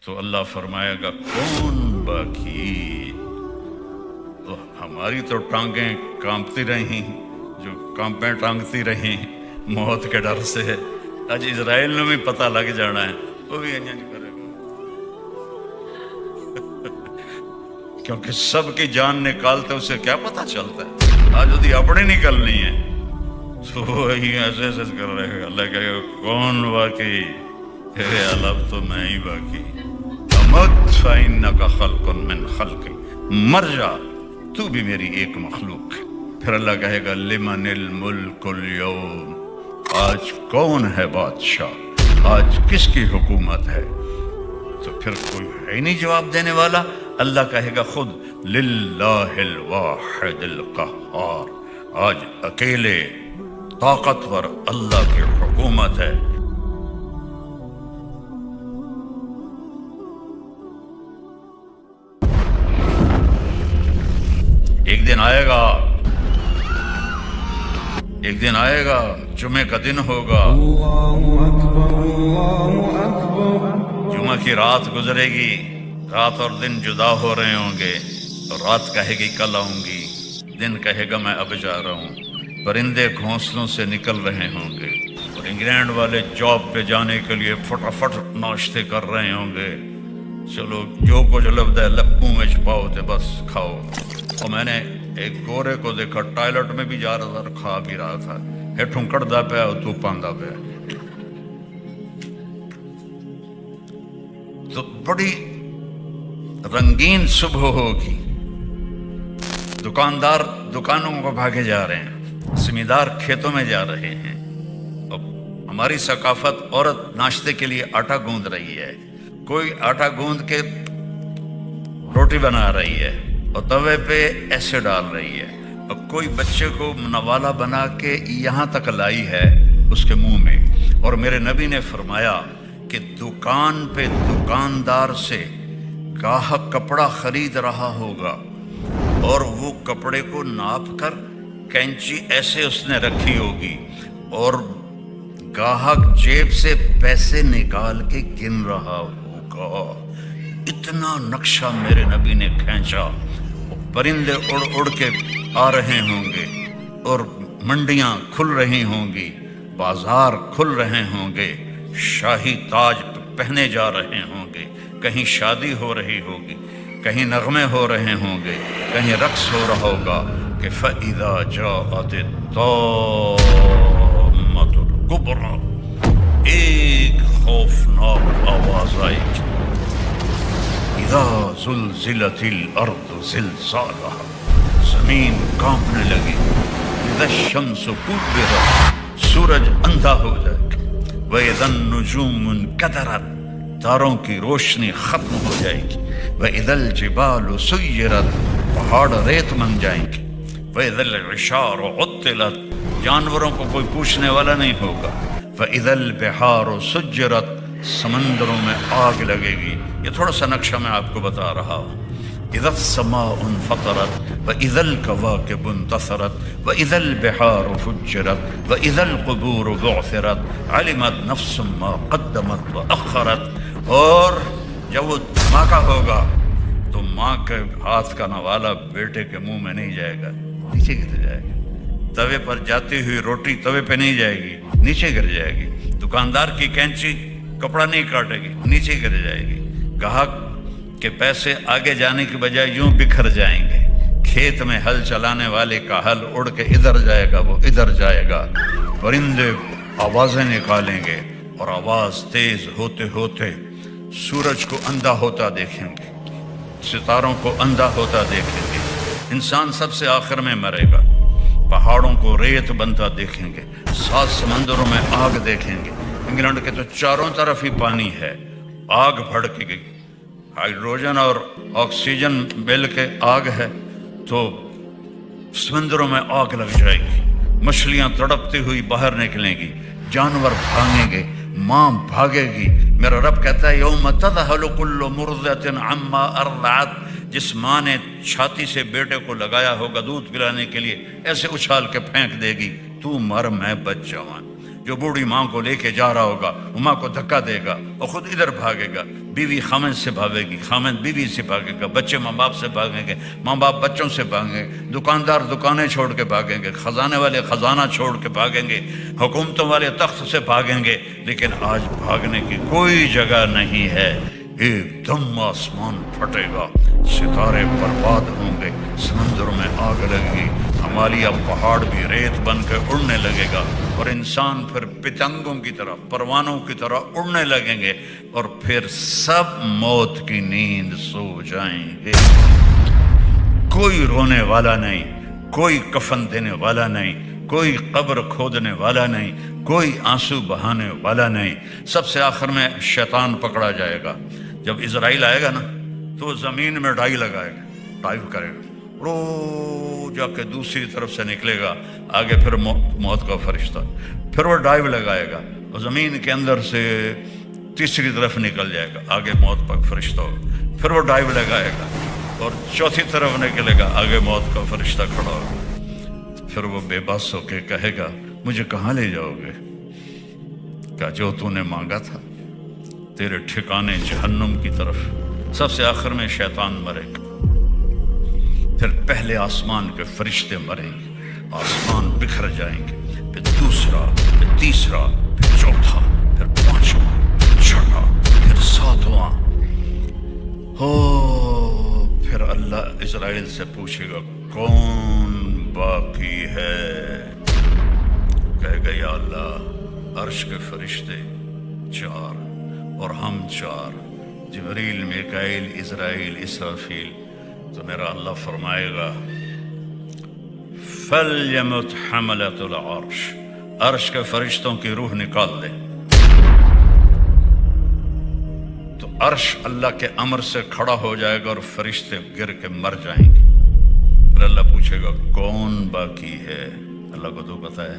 تو اللہ فرمائے گا کون باقی؟ تو ہماری تو ٹانگیں کانپتی رہیں، جو کانپیں ٹانگتی رہیں موت کے ڈر سے، آج اسرائیل نے بھی پتہ لگ جانا ہے، وہ بھی انجن کرے گا، کیونکہ سب کی جان نکالتے اسے کیا پتہ چلتا ہے، آج وہ اپنی نکلنی ہے تو وہی ایسے ایسے کر رہے گا، اللہ کہے گا کون باقی؟ تیرے علاوہ تو میں ہی باقی، امت فإنک خلق من خلقی، مر جا تو بھی میری ایک مخلوق ہے۔ پھر اللہ کہے گا لمن الملک اليوم، آج کون ہے بادشاہ، آج کس کی حکومت ہے؟ تو پھر کوئی ہے ہی نہیں جواب دینے والا، اللہ کہے گا خود للہ الواحد القہار، آج اکیلے طاقتور اللہ کی حکومت ہے۔ ایک دن آئے گا، ایک دن آئے گا، جمعہ کا دن ہوگا، جمعہ کی رات گزرے گی، رات اور دن جدا ہو رہے ہوں گے، رات کہے گی کل آؤں گی، دن کہے گا میں اب جا رہا ہوں، پرندے گھونسلوں سے نکل رہے ہوں گے، اور انگلینڈ والے جاب پہ جانے کے لیے فٹافٹ ناشتے کر رہے ہوں گے، چلو جو کچھ لبدا ہے لپوں میں چھپاؤ تے بس کھاؤ۔ اور میں نے ایک گورے کو دیکھا ٹائلٹ میں بھی جا رہا تھا، کھا بھی رہا تھا، ہیٹھوں کڑدا پیا اور تو پاندا پیا، تو بڑی رنگین صبح ہوگی، دکاندار دکانوں کو بھاگے جا رہے ہیں، زمیندار کھیتوں میں جا رہے ہیں، اور ہماری ثقافت عورت ناشتے کے لیے آٹا گوندھ رہی ہے، کوئی آٹا گوندھ کے روٹی بنا رہی ہے اور توے پہ ایسے ڈال رہی ہے، اور کوئی بچے کو نوالا بنا کے یہاں تک لائی ہے اس کے منہ میں، اور میرے نبی نے فرمایا کہ دکان پہ دکاندار سے گاہک کپڑا خرید رہا ہوگا اور وہ کپڑے کو ناپ کر کینچی ایسے اس نے رکھی ہوگی اور گاہک جیب سے پیسے نکال کے گن رہا ہوگا، اتنا نقشہ میرے نبی نے کھینچا، پرندے اڑ اڑ کے آ رہے ہوں گے اور منڈیاں کھل رہی ہوں گی، بازار کھل رہے ہوں گے، شاہی تاج پہنے جا رہے ہوں گے، کہیں شادی ہو رہی ہوگی، کہیں نغمے ہو رہے ہوں گے، کہیں رقص ہو رہا ہوگا کہ فَإِذَا جَاءَتِ الطَّامَّةُ الْكُبْرَى، ایک خوفناک آواز آئے گی، اِذَا زُلْزِلَتِ الْأَرْضُ زِلْزَالَهَا، زمین کانپنے لگی، اِذَا الشَّمْسُ كُوِّرَتْ، سورج اندھا ہو جائے گا، وَإِذَا النُّجُومُ انْكَدَرَتْ، تاروں کی روشنی ختم ہو جائے گی، وَإِذَا الْجِبَالُ سُيِّرَتْ، پہاڑ ریت بن جائیں گے، وَإِذَا الْعِشَارُ عُطِّلَتْ، جانوروں کو کوئی پوچھنے والا نہیں ہوگا، وَإِذَا الْبِحَارُ سُجِّرَتْ، سمندروں میں آگ لگے گی۔ یہ تھوڑا سا نقشہ میں آپ کو بتا رہا ہوں۔ اِذَا السَّمَاءُ انْفَطَرَتْ وَإِذَا الْكَوَاكِبُ انْتَثَرَتْ وَإِذَا الْبِحَارُ فُجِّرَتْ وَإِذَا الْقُبُورُ بُعْثِرَتْ عَلِمَتْ نَفْسٌ مَّا قَدَّمَتْ وَأَخَّرَتْ، اور جب وہ دھماکہ ہوگا تو ماں کے ہاتھ کا نوالا بیٹے کے منہ میں نہیں جائے گا، نیچے گر جائے گا، توے پر جاتی ہوئی روٹی توے پہ نہیں جائے گی، نیچے گر جائے گی، دکاندار کی کینچی کپڑا نہیں کاٹے گی، نیچے گر جائے گی، گاہک کے پیسے آگے جانے کی بجائے یوں بکھر جائیں گے، کھیت میں ہل چلانے والے کا ہل اڑ کے ادھر جائے گا وہ ادھر جائے گا، پرندے آوازیں نکالیں گے اور آواز تیز ہوتے ہوتے سورج کو اندھا ہوتا دیکھیں گے، ستاروں کو اندھا ہوتا دیکھیں گے، انسان سب سے آخر میں مرے گا، پہاڑوں کو ریت بنتا دیکھیں گے، 7 سمندروں میں آگ دیکھیں گے، انگلینڈ کے تو چاروں طرف ہی پانی ہے، آگ بھڑکے گی، ہائیڈروجن اور آکسیجن مل کے آگ ہے تو سمندروں میں آگ لگ جائے گی، مچھلیاں تڑپتی ہوئی باہر نکلیں گی، جانور بھاگیں گے، ماں بھاگے گی، میرا رب کہتا ہے یوم تذہل کل مرضعۃ عما ارضعت، جس ماں نے چھاتی سے بیٹے کو لگایا ہوگا دودھ پلانے کے لیے ایسے اچھال کے پھینک دے گی، تو مر میں بچ جاؤں، جو بوڑھی ماں کو لے کے جا رہا ہوگا وہ ماں کو دھکا دے گا اور خود ادھر بھاگے گا، بیوی خامد سے بھاگے گی، خامد بیوی سے بھاگے گا، بچے ماں باپ سے بھاگیں گے، ماں باپ بچوں سے بھاگیں گے، دکاندار دکانیں چھوڑ کے بھاگیں گے، خزانے والے خزانہ چھوڑ کے بھاگیں گے، حکومتوں والے تخت سے بھاگیں گے، لیکن آج بھاگنے کی کوئی جگہ نہیں ہے۔ ایک دم آسمان پھٹے گا، ستارے برباد ہوں گے، سمندر میں آگ لگے گی، ہمالیہ پہاڑ بھی ریت بن کے اڑنے لگے گا، اور انسان پھر پتنگوں کی طرح پروانوں کی طرح اڑنے لگیں گے، اور پھر سب موت کی نیند سو جائیں گے۔ کوئی رونے والا نہیں، کوئی کفن دینے والا نہیں، کوئی قبر کھودنے والا نہیں، کوئی آنسو بہانے والا نہیں۔ سب سے آخر میں شیطان پکڑا جائے گا۔ جب اسرائیل آئے گا نا تو وہ زمین میں ڈائی لگائے گا، ڈائیو کرے گا، رو جا کے دوسری طرف سے نکلے گا، آگے پھر موت کا فرشتہ، پھر وہ ڈائیو لگائے گا اور زمین کے اندر سے تیسری طرف نکل جائے گا، آگے موت کا فرشتہ ہوگا، پھر وہ ڈائیو لگائے گا اور چوتھی طرف نکلے گا، آگے موت کا فرشتہ کھڑا ہوگا۔ پھر وہ بے بس ہو کے کہے گا مجھے کہاں لے جاؤ گے؟ کہا جو تو نے مانگا تھا، تیرے ٹھکانے جہنم کی طرف۔ سب سے آخر میں شیطان مرے گا، پھر پہلے آسمان کے فرشتے مریں گے، آسمان بکھر جائیں گے، پھر دوسرا، پھر تیسرا، پھر چوتھا، پھر پانچواں، چھٹا، پھر ساتواں۔ پھر اللہ اسرائیل سے پوچھے گا کون باقی ہے؟ کہے گا یا اللہ عرش کے فرشتے 4 اور ہم 4، جبریل، میکائیل، اسرائیل، اسرافیل۔ تو میرا اللہ فرمائے گا فَلْيَمُتْ حَمَلَةُ الْعَرْشِ، عرش کے فرشتوں کی روح نکال دے۔ تو عرش اللہ کے امر سے کھڑا ہو جائے گا اور فرشتے گر کے مر جائیں گے۔ پھر اللہ پوچھے گا کون باقی ہے؟ اللہ کو تو پتہ ہے،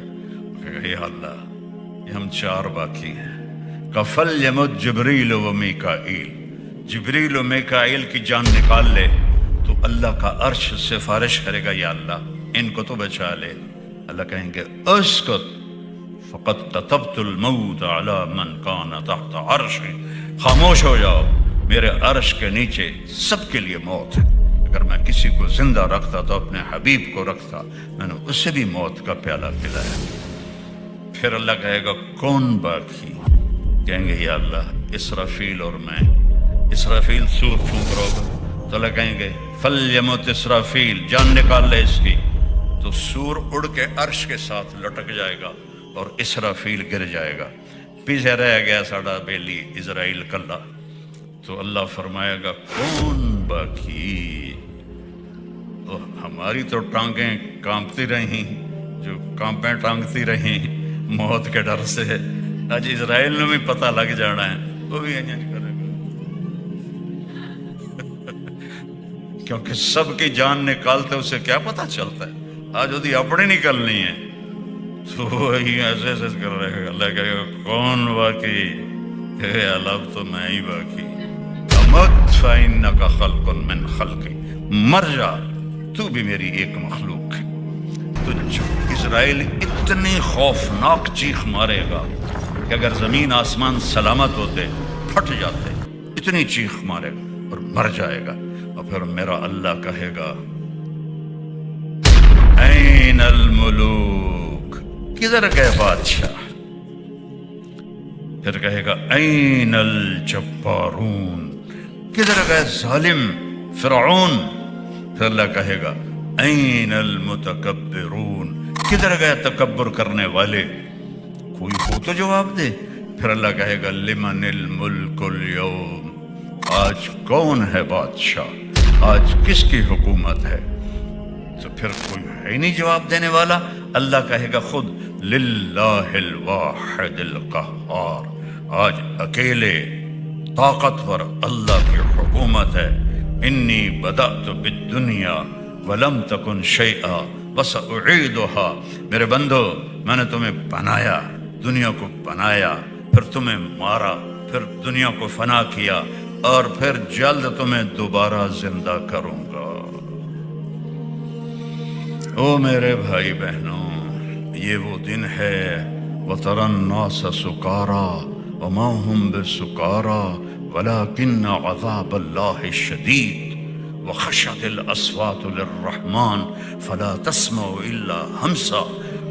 کہے گا یا اللہ یہ ہم 4 باقی ہیں۔ فَلْيَمُتْ جِبْرِيلُ وَمِيكَائِيلُ، جبریل و میکائیل کی جان نکال لے۔ تو اللہ کا عرش سفارش کرے گا یا اللہ ان کو تو بچا لے۔ اللہ کہیں گے اسکت فقد كتبت الموت على من كان تحت عرشی، خاموش ہو جاؤ، میرے عرش کے نیچے سب کے لیے موت ہے۔ اگر میں کسی کو زندہ رکھتا تو اپنے حبیب کو رکھتا، میں نے اسے بھی موت کا پیالہ پلایا۔ پھر اللہ کہے گا کون باقی؟ کہیں گے یا اللہ اسرافیل اور میں۔ اسرافیل سور پھونک رہا ہوگا تو اللہ کہیں گے فَلْيَمُتْ اسرافیل، جان نکال لے اس کی۔ تو سور اڑ کے عرش کے ساتھ لٹک جائے گا اور اسرافیل گر جائے گا، پیچھے رہ گیا ساڑا بیلی اسرائیل کلا۔ تو اللہ فرمائے گا کون باقی؟ تو ہماری تو ٹانگیں کانپتی رہیں، جو کانپیں ٹانگتی رہیں موت کے ڈر سے، آج اسرائیل نے بھی پتہ لگ جانا ہے، وہ بھی انج کرے گا کیونکہ سب کی جان نکالتے اسے کیا پتہ چلتا ہے، آج وہ اپنی نکلنی ہے تو وہی ایسے ایسے کر رہے گا۔ اللہ کہے گا کون باقی؟ کہ اللہ تو میں ہی باقی۔ امت فإنک خلق من خلقی، مر جا تو بھی میری ایک مخلوق ہے۔ تو اسرائیل اتنی خوفناک چیخ مارے گا کہ اگر زمین آسمان سلامت ہوتے پھٹ جاتے، اتنی چیخ مارے گا اور مر جائے گا۔ اور پھر میرا اللہ کہے گا این الملوک، کدھر گئے بادشاہ؟ پھر کہے گا این الجبارون، کدھر گئے ظالم فرعون؟ پھر اللہ کہے گا این المتکبرون، کدھر گئے تکبر کرنے والے؟ کوئی ہو تو جواب دے۔ پھر اللہ کہے گا لمن الملک اليوم، آج کون ہے بادشاہ، آج کس کی حکومت ہے؟ تو پھر کوئی ہے ہی نہیں جواب دینے والا۔ اللہ کہے گا خود للہ الواحد القہار، آج اکیلے طاقتور اللہ کی حکومت ہے۔ انی بدأت بالدنیا ولم تکن شیئا وسأعیدها، میرے بندو میں نے تمہیں بنایا، دنیا کو بنایا، پھر تمہیں مارا، پھر دنیا کو فنا کیا، اور پھر جلد تمہیں دوبارہ زندہ کروں گا۔ او میرے بھائی بہنوں، یہ وہ دن ہے وترى الناس سكارى وما هم بسكارى ولكن عذاب الله شديد وخشعت الأصوات للرحمن فلا تسمع إلا همسا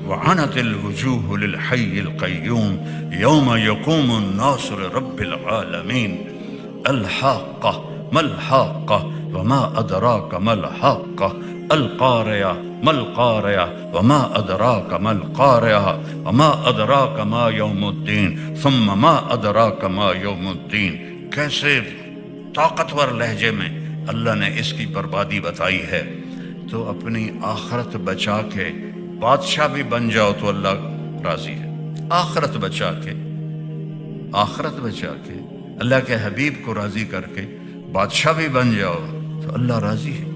وعنت الوجوه للحي القيوم يوم يقوم الناس لرب العالمين الحاقة ما الحاقة وما أدراك ما الحاقة القارعة ما القارعة وما أدراك ما القارعة وما أدراك ما يوم الدين ثم ما أدراك ما يوم الدين. کیسے طاقتور لہجے میں اللہ نے اس کی بربادی بتائی ہے. تو اپنی آخرت بچا کے بادشاہ بھی بن جاؤ تو اللہ راضی ہے. آخرت بچا کے اللہ کے حبیب کو راضی کر کے بادشاہ بھی بن جاؤ تو اللہ راضی ہے.